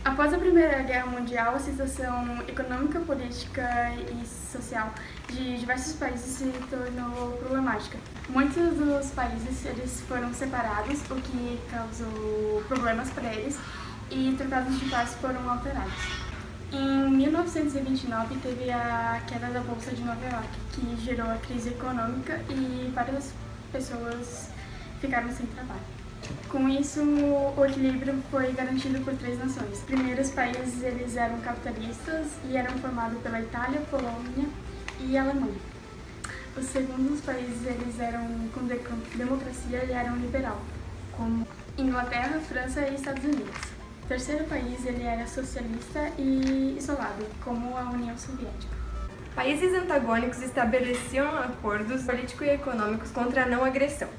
Após a Primeira Guerra Mundial, a situação econômica, política e social de diversos países se tornou problemática. Muitos dos países eles foram separados, o que causou problemas para eles, e tratados de paz foram alterados. Em 1929, teve a queda da Bolsa de Nova York, que gerou a crise econômica e várias pessoas ficaram sem trabalho. Com isso, o equilíbrio foi garantido por três nações. Primeiro, os países eles eram capitalistas e eram formados pela Itália, Polônia e Alemanha. Os segundos países eles eram com democracia e eram liberal, como Inglaterra, França e Estados Unidos. O terceiro país ele era socialista e isolado, como a União Soviética. Países antagônicos estabeleciam acordos políticos e econômicos contra a não agressão.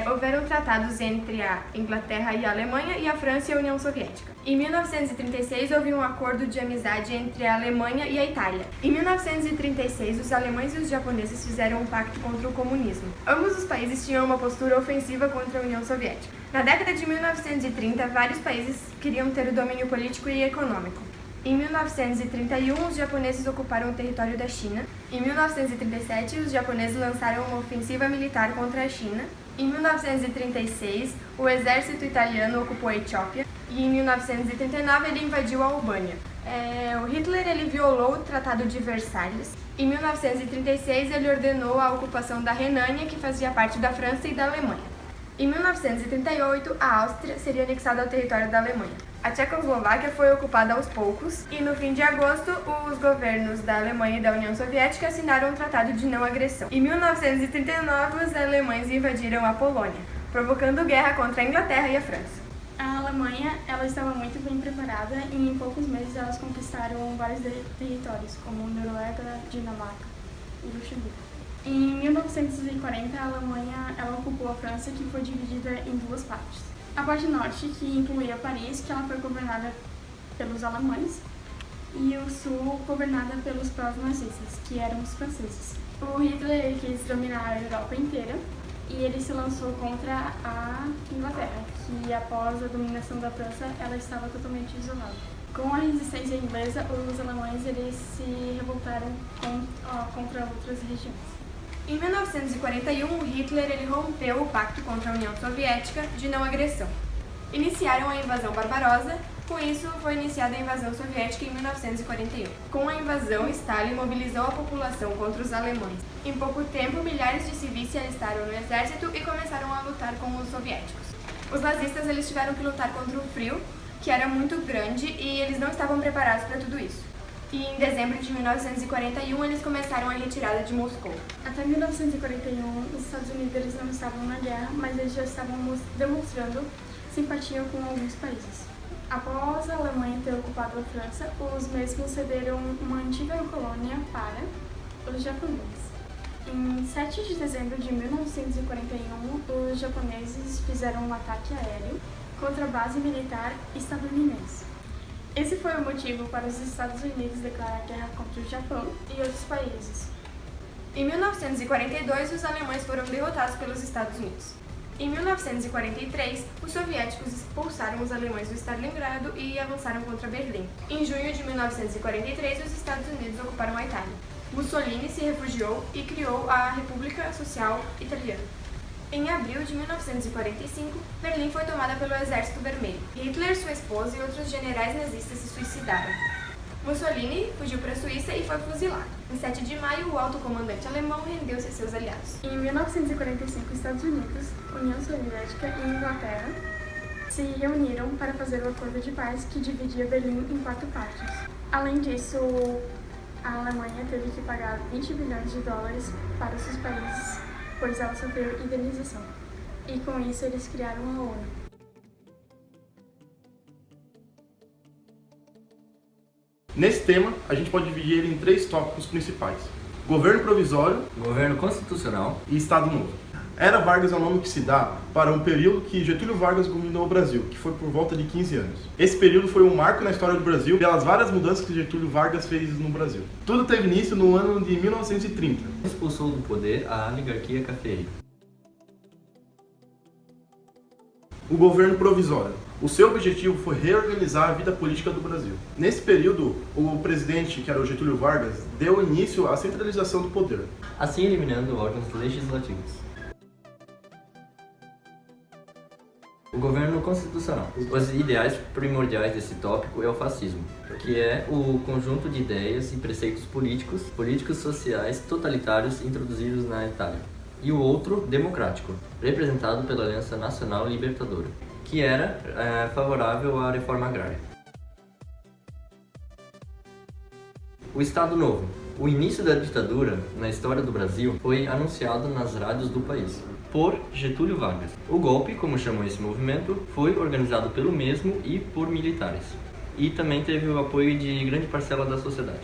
Houveram tratados entre a Inglaterra e a Alemanha e a França e a União Soviética. Em 1936, houve um acordo de amizade entre a Alemanha e a Itália. Em 1936, os alemães e os japoneses fizeram um pacto contra o comunismo. Ambos os países tinham uma postura ofensiva contra a União Soviética. Na década de 1930, vários países queriam ter o domínio político e econômico. Em 1931, os japoneses ocuparam o território da China. Em 1937, os japoneses lançaram uma ofensiva militar contra a China. Em 1936, o exército italiano ocupou a Etiópia. E em 1939, ele invadiu a Albânia. O Hitler ele violou o Tratado de Versalhes. Em 1936, ele ordenou a ocupação da Renânia, que fazia parte da França e da Alemanha. Em 1938, a Áustria seria anexada ao território da Alemanha. A Tchecoslováquia foi ocupada aos poucos e, no fim de agosto, os governos da Alemanha e da União Soviética assinaram um tratado de não agressão. Em 1939, os alemães invadiram a Polônia, provocando guerra contra a Inglaterra e a França. A Alemanha ela estava muito bem preparada e, em poucos meses, elas conquistaram vários territórios, como Noruega, Dinamarca e Luxemburgo. Em 1940, a Alemanha ela ocupou a França, que foi dividida em duas partes. A parte norte, que incluía Paris, que ela foi governada pelos alemães, e o sul, governada pelos pró-nazistas, que eram os franceses. O Hitler ele quis dominar a Europa inteira, e ele se lançou contra a Inglaterra, que após a dominação da França, ela estava totalmente isolada. Com a resistência inglesa, os alemães eles se revoltaram contra outras regiões. Em 1941, Hitler ele rompeu o pacto contra a União Soviética de não agressão. Iniciaram a invasão barbarosa, com isso foi iniciada a invasão soviética em 1941. Com a invasão, Stalin mobilizou a população contra os alemães. Em pouco tempo, milhares de civis se alistaram no exército e começaram a lutar com os soviéticos. Os nazistas eles tiveram que lutar contra o frio, que era muito grande, e eles não estavam preparados para tudo isso. E em dezembro de 1941, eles começaram a retirada de Moscou. Até 1941, os Estados Unidos eles não estavam na guerra, mas eles já estavam demonstrando simpatia com alguns países. Após a Alemanha ter ocupado a França, os mesmos cederam uma antiga colônia para os japoneses. Em 7 de dezembro de 1941, os japoneses fizeram um ataque aéreo contra a base militar estadunidense. Esse foi o motivo para os Estados Unidos declarar guerra contra o Japão e outros países. Em 1942, os alemães foram derrotados pelos Estados Unidos. Em 1943, os soviéticos expulsaram os alemães do Stalingrado e avançaram contra Berlim. Em junho de 1943, os Estados Unidos ocuparam a Itália. Mussolini se refugiou e criou a República Social Italiana. Em abril de 1945, Berlim foi tomada pelo Exército Vermelho. Hitler, sua esposa e outros generais nazistas se suicidaram. Mussolini fugiu para a Suíça e foi fuzilado. Em 7 de maio, o alto comandante alemão rendeu-se a seus aliados. Em 1945, Estados Unidos, União Soviética e Inglaterra se reuniram para fazer o acordo de paz que dividia Berlim em 4 partes. Além disso, a Alemanha teve que pagar 20 bilhões de dólares para os seus países, pois ela sofreu indenização. E com isso eles criaram a ONU. Nesse tema, a gente pode dividir ele em 3 tópicos principais: governo provisório, governo constitucional e Estado Novo. Era Vargas é o nome que se dá para um período que Getúlio Vargas governou o Brasil, que foi por volta de 15 anos. Esse período foi um marco na história do Brasil pelas várias mudanças que Getúlio Vargas fez no Brasil. Tudo teve início no ano de 1930. Expulsou do poder a oligarquia cafeeira. O governo provisório. O seu objetivo foi reorganizar a vida política do Brasil. Nesse período, o presidente, que era o Getúlio Vargas, deu início à centralização do poder, assim eliminando órgãos legislativos. O governo constitucional. Os ideais primordiais desse tópico é o fascismo, que é o conjunto de ideias e preceitos políticos sociais totalitários introduzidos na Itália. E o outro, democrático, representado pela Aliança Nacional Libertadora, que era favorável à reforma agrária. O Estado Novo. O início da ditadura na história do Brasil foi anunciado nas rádios do país por Getúlio Vargas. O golpe, como chamou esse movimento, foi organizado pelo mesmo e por militares. E também teve o apoio de grande parcela da sociedade.